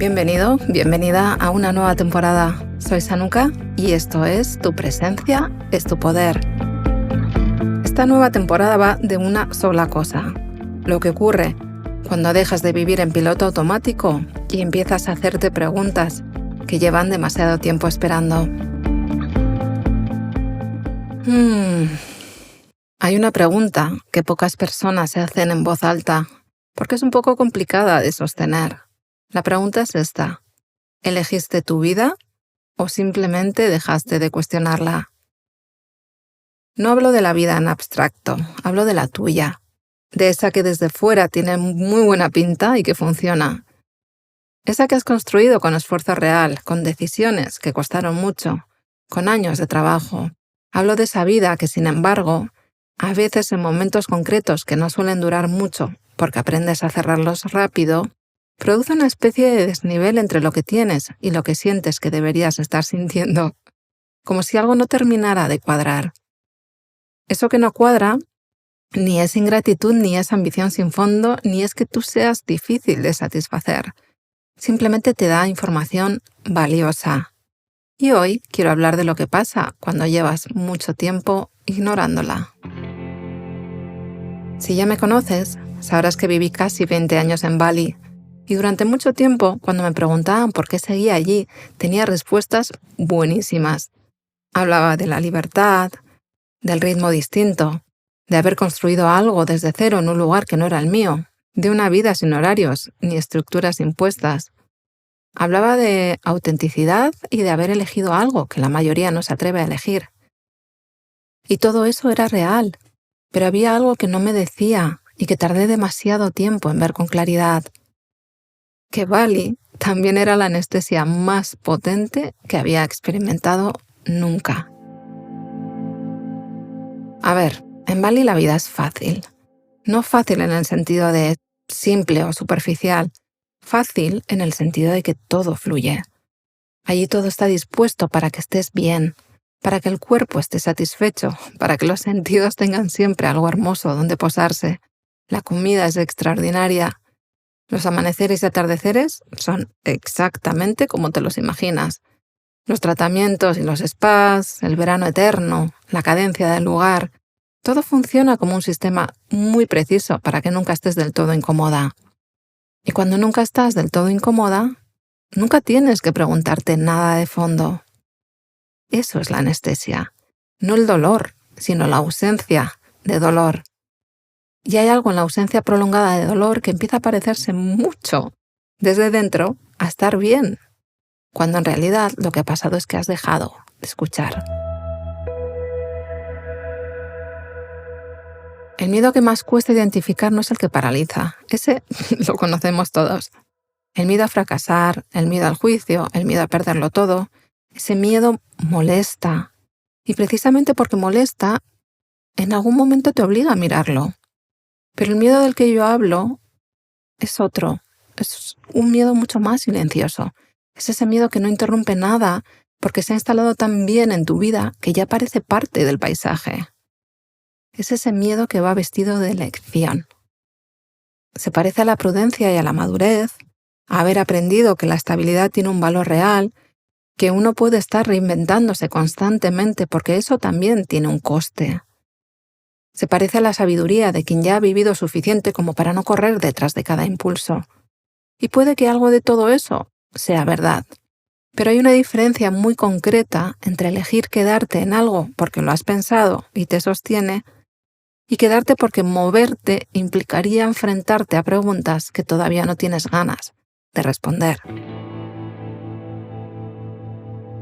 Bienvenido, bienvenida a una nueva temporada. Soy Sanuka y esto es Tu presencia es tu poder. Esta nueva temporada va de una sola cosa: lo que ocurre cuando dejas de vivir en piloto automático y empiezas a hacerte preguntas que llevan demasiado tiempo esperando. Hay una pregunta que pocas personas se hacen en voz alta porque es un poco complicada de sostener. La pregunta es esta: ¿elegiste tu vida o simplemente dejaste de cuestionarla? No hablo de la vida en abstracto, hablo de la tuya, de esa que desde fuera tiene muy buena pinta y que funciona. Esa que has construido con esfuerzo real, con decisiones que costaron mucho, con años de trabajo. Hablo de esa vida que, sin embargo, a veces en momentos concretos que no suelen durar mucho, porque aprendes a cerrarlos rápido, produce una especie de desnivel entre lo que tienes y lo que sientes que deberías estar sintiendo, como si algo no terminara de cuadrar. Eso que no cuadra ni es ingratitud, ni es ambición sin fondo, ni es que tú seas difícil de satisfacer. Simplemente te da información valiosa. Y hoy quiero hablar de lo que pasa cuando llevas mucho tiempo ignorándola. Si ya me conoces, sabrás que viví casi 20 años en Bali. Y durante mucho tiempo, cuando me preguntaban por qué seguía allí, tenía respuestas buenísimas. Hablaba de la libertad, del ritmo distinto, de haber construido algo desde cero en un lugar que no era el mío, de una vida sin horarios ni estructuras impuestas. Hablaba de autenticidad y de haber elegido algo que la mayoría no se atreve a elegir. Y todo eso era real, pero había algo que no me decía y que tardé demasiado tiempo en ver con claridad: que Bali también era la anestesia más potente que había experimentado nunca. A ver, en Bali la vida es fácil. No fácil en el sentido de simple o superficial, fácil en el sentido de que todo fluye. Allí todo está dispuesto para que estés bien, para que el cuerpo esté satisfecho, para que los sentidos tengan siempre algo hermoso donde posarse. La comida es extraordinaria. Los amaneceres y atardeceres son exactamente como te los imaginas. Los tratamientos y los spas, el verano eterno, la cadencia del lugar, todo funciona como un sistema muy preciso para que nunca estés del todo incómoda. Y cuando nunca estás del todo incómoda, nunca tienes que preguntarte nada de fondo. Eso es la anestesia. No el dolor, sino la ausencia de dolor. Y hay algo en la ausencia prolongada de dolor que empieza a parecerse mucho, desde dentro, a estar bien, cuando en realidad lo que ha pasado es que has dejado de escuchar. El miedo que más cuesta identificar no es el que paraliza. Ese lo conocemos todos. El miedo a fracasar, el miedo al juicio, el miedo a perderlo todo. Ese miedo molesta. Y precisamente porque molesta, en algún momento te obliga a mirarlo. Pero el miedo del que yo hablo es otro. Es un miedo mucho más silencioso. Es ese miedo que no interrumpe nada porque se ha instalado tan bien en tu vida que ya parece parte del paisaje. Es ese miedo que va vestido de elección. Se parece a la prudencia y a la madurez, a haber aprendido que la estabilidad tiene un valor real, que uno puede estar reinventándose constantemente porque eso también tiene un coste. Se parece a la sabiduría de quien ya ha vivido suficiente como para no correr detrás de cada impulso. Y puede que algo de todo eso sea verdad. Pero hay una diferencia muy concreta entre elegir quedarte en algo porque lo has pensado y te sostiene, y quedarte porque moverte implicaría enfrentarte a preguntas que todavía no tienes ganas de responder.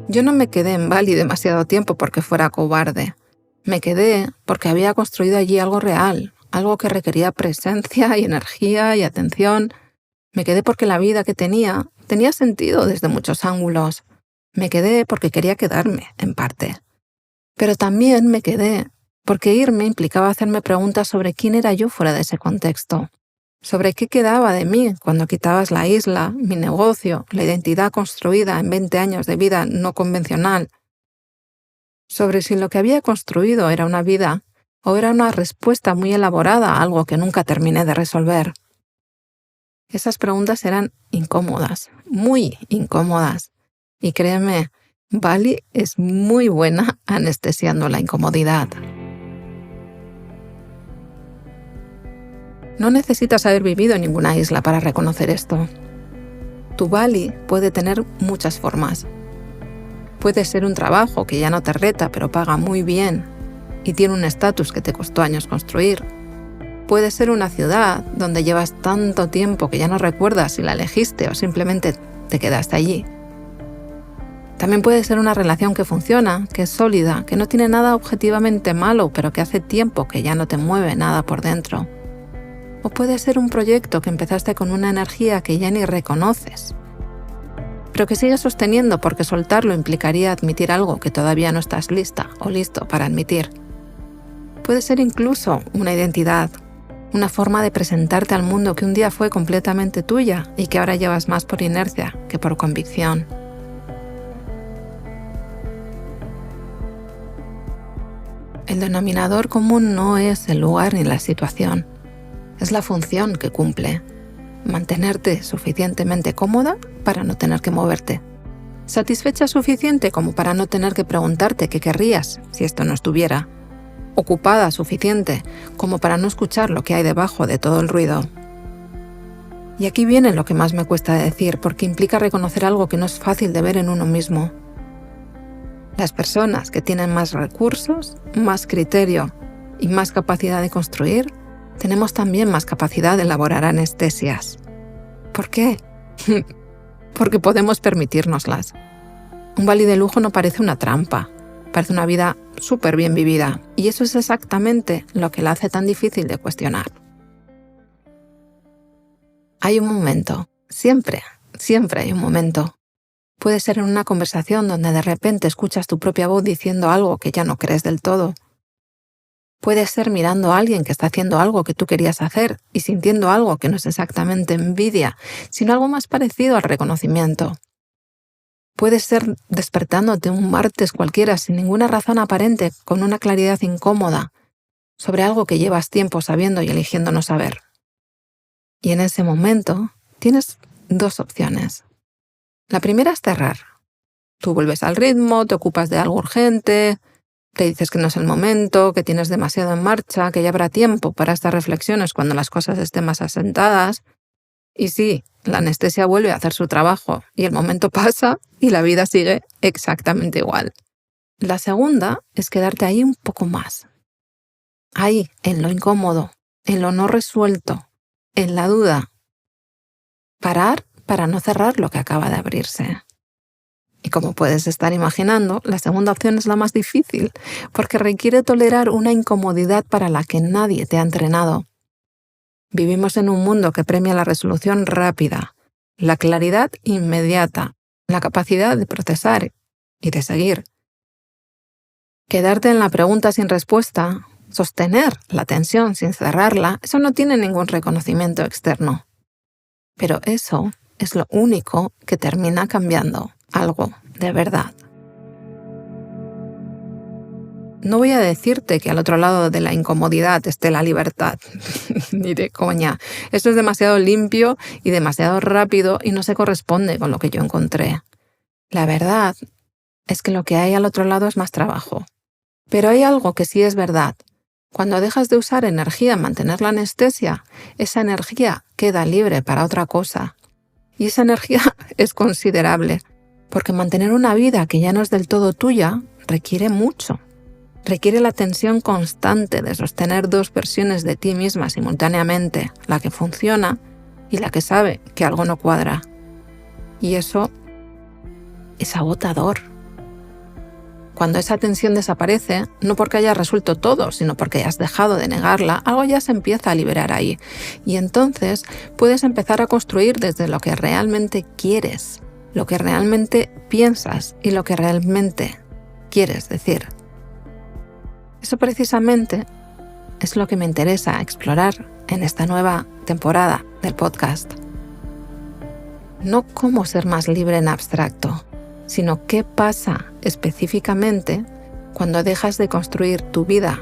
Yo no me quedé en Bali demasiado tiempo porque fuera cobarde. Me quedé porque había construido allí algo real, algo que requería presencia y energía y atención. Me quedé porque la vida que tenía sentido desde muchos ángulos. Me quedé porque quería quedarme, en parte. Pero también me quedé porque irme implicaba hacerme preguntas sobre quién era yo fuera de ese contexto, sobre qué quedaba de mí cuando quitabas la isla, mi negocio, la identidad construida en 20 años de vida no convencional, sobre si lo que había construido era una vida o era una respuesta muy elaborada a algo que nunca terminé de resolver. Esas preguntas eran incómodas, muy incómodas. Y créeme, Bali es muy buena anestesiando la incomodidad. No necesitas haber vivido en ninguna isla para reconocer esto. Tu Bali puede tener muchas formas. Puede ser un trabajo que ya no te reta, pero paga muy bien y tiene un estatus que te costó años construir. Puede ser una ciudad donde llevas tanto tiempo que ya no recuerdas si la elegiste o simplemente te quedaste allí. También puede ser una relación que funciona, que es sólida, que no tiene nada objetivamente malo, pero que hace tiempo que ya no te mueve nada por dentro. O puede ser un proyecto que empezaste con una energía que ya ni reconoces, pero que sigues sosteniendo porque soltarlo implicaría admitir algo que todavía no estás lista o listo para admitir. Puede ser incluso una identidad, una forma de presentarte al mundo que un día fue completamente tuya y que ahora llevas más por inercia que por convicción. El denominador común no es el lugar ni la situación. Es la función que cumple. Mantenerte suficientemente cómoda para no tener que moverte. Satisfecha suficiente como para no tener que preguntarte qué querrías si esto no estuviera. Ocupada suficiente como para no escuchar lo que hay debajo de todo el ruido. Y aquí viene lo que más me cuesta decir, porque implica reconocer algo que no es fácil de ver en uno mismo. Las personas que tienen más recursos, más criterio y más capacidad de construir, tenemos también más capacidad de elaborar anestesias. ¿Por qué? Porque podemos permitírnoslas. Un Bali de lujo no parece una trampa, parece una vida súper bien vivida, y eso es exactamente lo que la hace tan difícil de cuestionar. Hay un momento, siempre hay un momento. Puede ser en una conversación donde de repente escuchas tu propia voz diciendo algo que ya no crees del todo. Puede ser mirando a alguien que está haciendo algo que tú querías hacer y sintiendo algo que no es exactamente envidia, sino algo más parecido al reconocimiento. Puede ser despertándote un martes cualquiera sin ninguna razón aparente, con una claridad incómoda, sobre algo que llevas tiempo sabiendo y eligiendo no saber. Y en ese momento tienes dos opciones. La primera es cerrar. Tú vuelves al ritmo, te ocupas de algo urgente, te dices que no es el momento, que tienes demasiado en marcha, que ya habrá tiempo para estas reflexiones cuando las cosas estén más asentadas. Y sí, la anestesia vuelve a hacer su trabajo y el momento pasa y la vida sigue exactamente igual. La segunda es quedarte ahí un poco más. Ahí, en lo incómodo, en lo no resuelto, en la duda. Parar para no cerrar lo que acaba de abrirse. Y como puedes estar imaginando, la segunda opción es la más difícil, porque requiere tolerar una incomodidad para la que nadie te ha entrenado. Vivimos en un mundo que premia la resolución rápida, la claridad inmediata, la capacidad de procesar y de seguir. Quedarte en la pregunta sin respuesta, sostener la tensión sin cerrarla, eso no tiene ningún reconocimiento externo. Pero eso es lo único que termina cambiando algo de verdad. No voy a decirte que al otro lado de la incomodidad esté la libertad, ni de coña. Esto es demasiado limpio y demasiado rápido y no se corresponde con lo que yo encontré. La verdad es que lo que hay al otro lado es más trabajo. Pero hay algo que sí es verdad. Cuando dejas de usar energía en mantener la anestesia, esa energía queda libre para otra cosa. Y esa energía es considerable, porque mantener una vida que ya no es del todo tuya requiere mucho. Requiere la tensión constante de sostener dos versiones de ti misma simultáneamente, la que funciona y la que sabe que algo no cuadra. Y eso es agotador. Cuando esa tensión desaparece, no porque hayas resuelto todo, sino porque hayas dejado de negarla, algo ya se empieza a liberar ahí. Y entonces puedes empezar a construir desde lo que realmente quieres, lo que realmente piensas y lo que realmente quieres decir. Eso precisamente es lo que me interesa explorar en esta nueva temporada del podcast. No cómo ser más libre en abstracto, sino qué pasa específicamente cuando dejas de construir tu vida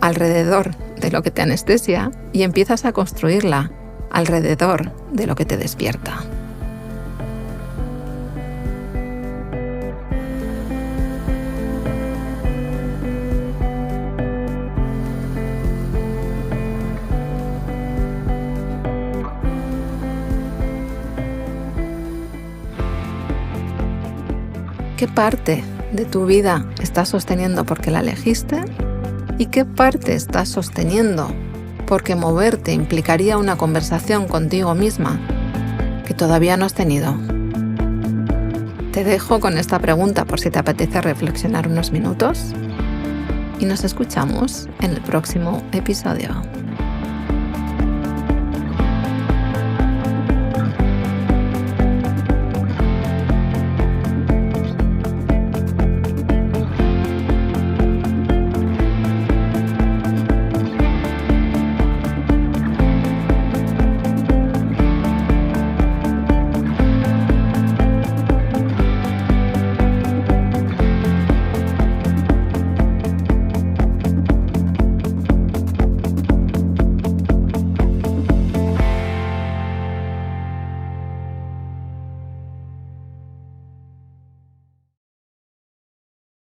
alrededor de lo que te anestesia y empiezas a construirla alrededor de lo que te despierta. ¿Qué parte de tu vida estás sosteniendo porque la elegiste? ¿Y qué parte estás sosteniendo porque moverte implicaría una conversación contigo misma que todavía no has tenido? Te dejo con esta pregunta por si te apetece reflexionar unos minutos y nos escuchamos en el próximo episodio.